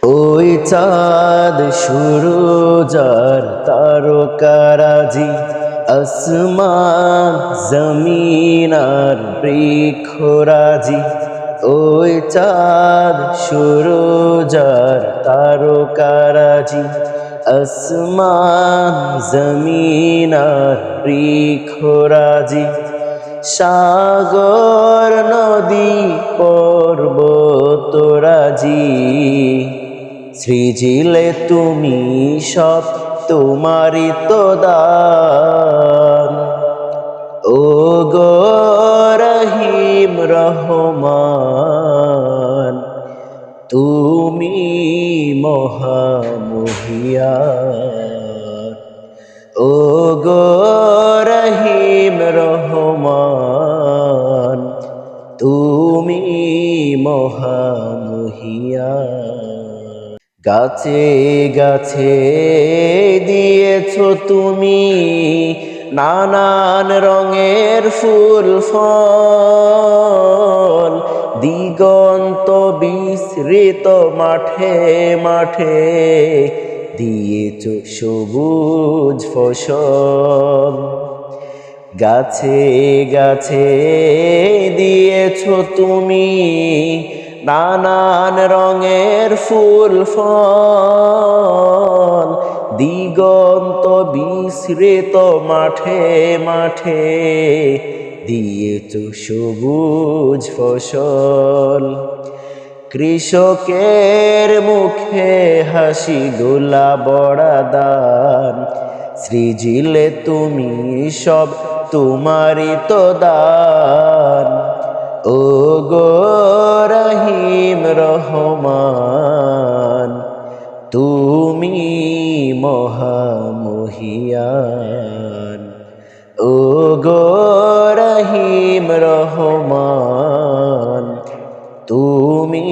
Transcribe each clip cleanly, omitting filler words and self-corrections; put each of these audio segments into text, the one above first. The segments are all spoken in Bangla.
ওই চাঁদ সুরজার তারকারাজি, আসমান জমিন আর বৃক্ষরাজি। ওই চাঁদ সুরজার তারকারাজি, আসমান জমিন আর বৃক্ষরাজি। সাগর নদী পর্বতরাজি, সৃজিলে তুমি সব তোমারই তো দান। ও গো রহিম রহমান, তুমি মহামহিয়ান। ও গো রহিম রহমান, তুমি মহামহিয়ান। গাছে গাছে দিয়েছো তুমি নানান রঙের ফুল ফল, দিগন্ত বিস্তৃত মাঠে মাঠে দিয়েছো সবুজ ফসল। গাছে গাছে দিয়েছো তুমি নানান রঙের ফুল ফল, দিগন্ত বিস্তৃত মাঠে মাঠে দিয়েছো সবুজ ফসল। কৃষকের মুখে হাসি গোলা বড়া দান, সৃজিলে তুমি সব তোমারই তো দান। ও গো রহিম রহমান, তুমি মহামহিয়ান। ও গো রহিম রহমান, তুমি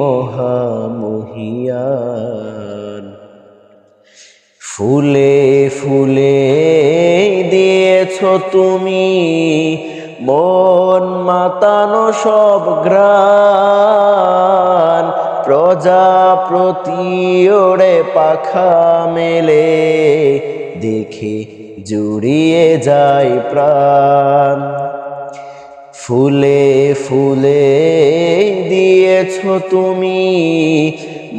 মহামহিয়ান। ফুলে ফুলে দিয়েছো তুমি মন মাতানো সব গ্রান, প্রজাপতি ওড়ে পাখা মেলে দেখে জুড়িয়ে যায় প্রাণ। ফুলে ফুলে দিয়েছো তুমি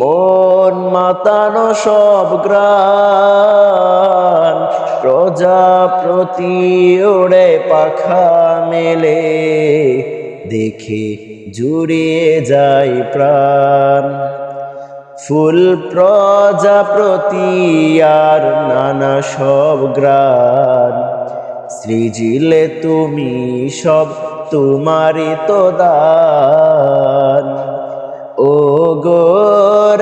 মন মাতানো সব গ্রান, প্রজাপতি ওড়ে পাখা মেলে দেখে জুড়িয়ে যায় প্রাণ। ফুল প্রজাপতি আর নানা সব গ্রান, সৃজিলে তুমি সব তোমারই তো দান। ও গো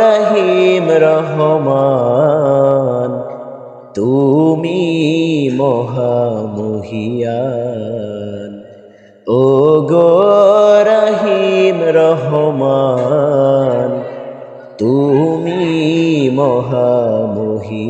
রহিম রহমান, তুমি মহামহিয়ান। ও গো রহিম রহমান, তুমি মহামহিয়ান।